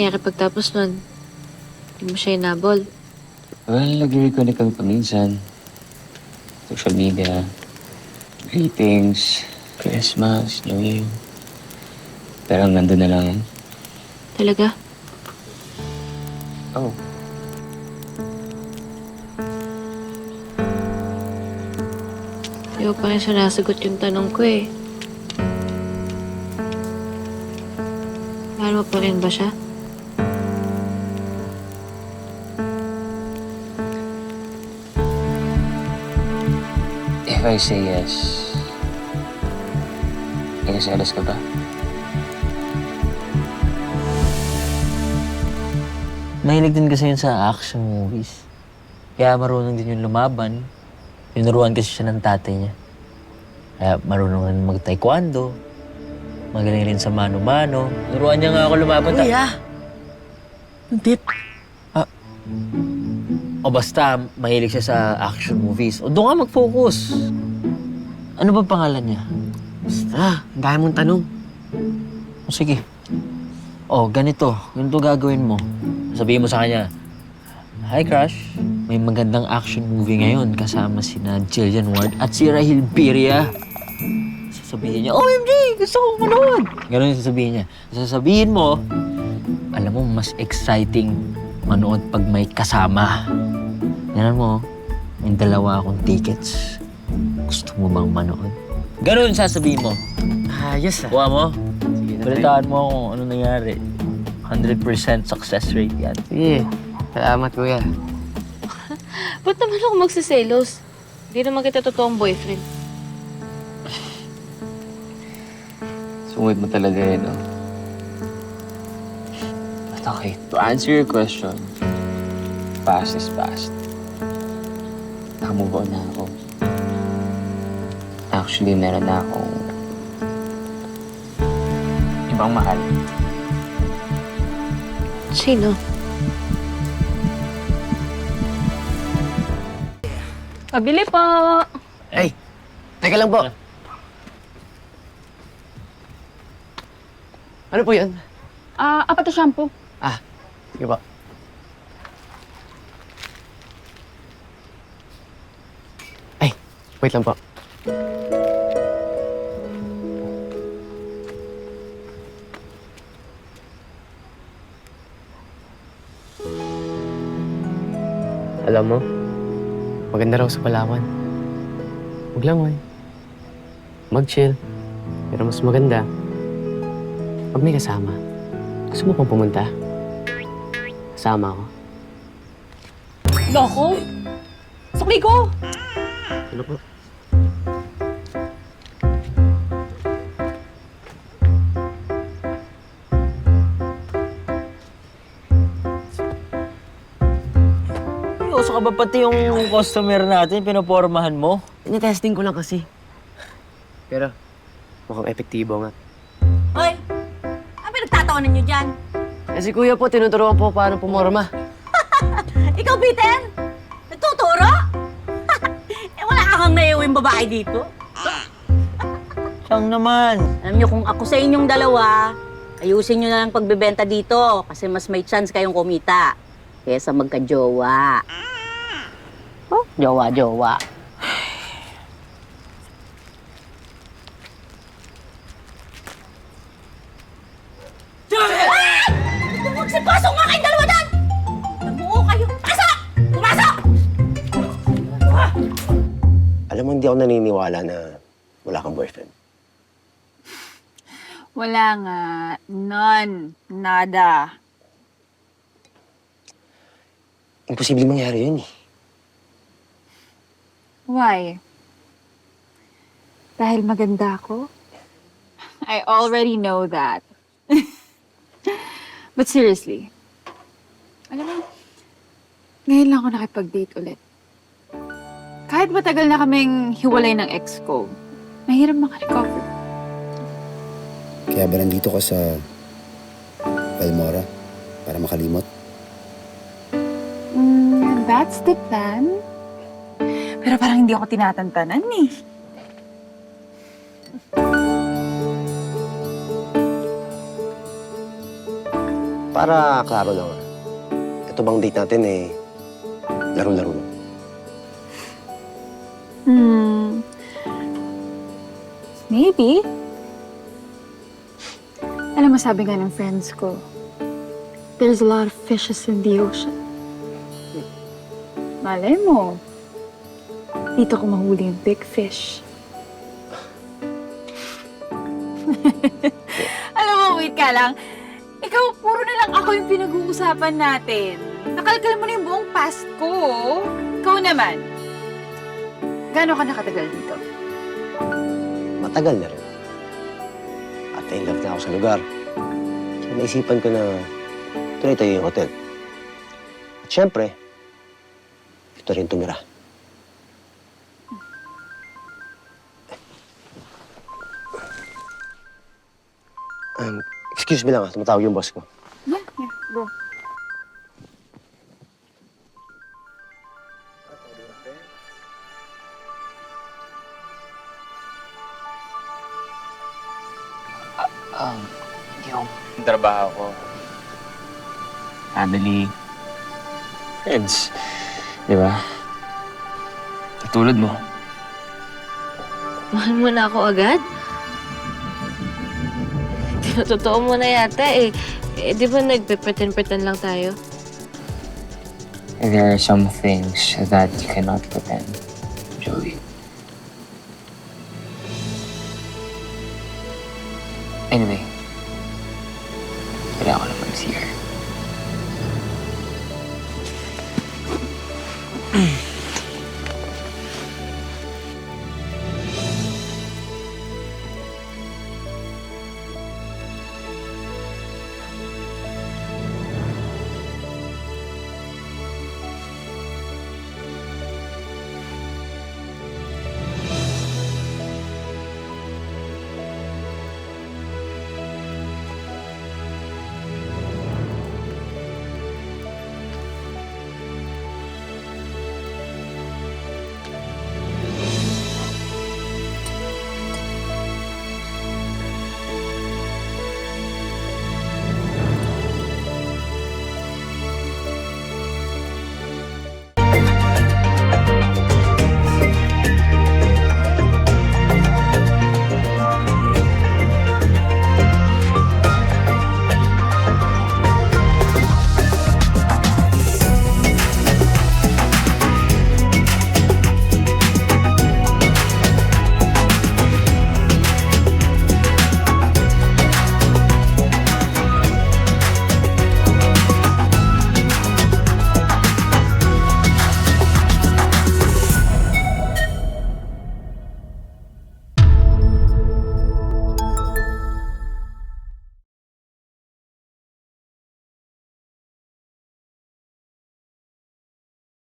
nangyari pagtapos nun? Hindi mo siya inabol. Well, nag-reconnect kami paminsan. Social media, greetings, Christmas, New Year. Pero nandun na lang yan. Talaga? Oh. Hindi ko pa rin sinasagot yung tanong ko eh. Mahal mo pa rin ba siya? If I say yes, nagkaselos ka ba? Mahilig din kasi yun sa action movies. Kaya marunong din yung lumaban. Tinuruan kasi siya ng tatay niya. Kaya marunong rin mag-taekwondo. Magaling rin sa mano-mano. Tinuruan niya nga ako lumaban. Kuya! Yung tip. O basta, mahilig siya sa action movies. O doon ka mag-focus. Ano ba pangalan niya? Basta, ang dami mong tanong. O sige. O, ganito. Ganito gagawin mo. Sabihin mo sa kanya, "Hi, Crush. May magandang action movie ngayon kasama sina Jillian Ward at si Rahil Birria." Sasabihin niya, "OMG! Gusto kong manood!" Ganun yung sasabihin niya. Sasabihin mo, alam mo, mas exciting manood pag may kasama. Ganun mo, may 2 akong tickets. Gusto mo bang manood? Ganun sasabihin mo. Ayos ah. Kuha mo? Sige na, Balitaan mo kung ano nangyari. 100% success rate yan. Sige. Salamat, kuya. Ba't naman ako magsiselos? Hindi naman kita totoong boyfriend. Sungod mo talaga yun, no? But okay, to answer your question, past is past. Nakamove on na ako. Actually, meron na akong ibang mahal. Sino? Pabili po. Ay, teka lang po. Ano po yan? Apat na shampoo. Sige po. Ay, wait lang po. Alam mo, maganda raw sa Palawan. Huwag lang, mag-chill. Pero mas maganda, pag may kasama. Gusto mo pang pumunta? Kasama ako. Loko? Sukli ko! Ano po? Seryoso ka ba pati yung customer natin, pinopormahan mo? Tinetesting ko lang kasi. Pero, mukhang epektibo nga. Hoy! Ano pinagtatawanan niyo dyan? Eh si kuya po, tinuturuan po paano pumorma. Ikaw, Peter? Nagtuturo? Wala kang naiuwing babae dito. Siyang naman. Alam niyo, kung ako sa inyong dalawa, ayusin niyo na lang pagbebenta dito kasi mas may chance kayong kumita kaysa magka-jowa. Oh, jowa-jowa. Magsipasok nga kayong dalawa dyan! Namuo kayo! Pasok! Pumasok! Alam mo, hindi ako naniniwala na wala kang boyfriend. Wala nga. None. Nada. Imposible mangyari yun eh. Why? Dahil maganda ako? I already know that. But seriously, alam mo, ngayon lang ako nakipag-date ulit. Kahit matagal na kaming hiwalay ng ex ko, mahirap makarecover. Kaya ba nandito ka sa Palmora para makalimot? That's the plan. Pero parang hindi ako tinatantanan eh. Para klaro lang. Ito bang date natin eh, laro-laro lang. Maybe. Alam mo, sabi nga ng friends ko, there's a lot of fishes in the ocean. Malay mo, dito ko mahuli yung big fish. Alam mo, wait ka lang. Ikaw, puro na lang ako yung pinag-uusapan natin. Nakalkal mo na yung buong past ko. Ikaw naman. Gaano ka nakatagal dito? Matagal na rin. At in love na ako sa lugar. So naisipan ko na tuloy tayo yung hotel. At syempre, ito rin tumira. Excuse me lang tumatawag yung boss ko. Yeah, go. Yung trabaho ko. Family. Friends. Di ba? Katulad mo. Mahal mo na ako agad? Totoo mo na yata eh. Di ba nagpe-pretend lang tayo? There are some things that you cannot pretend, Joey. Anyway, wala ako naman here.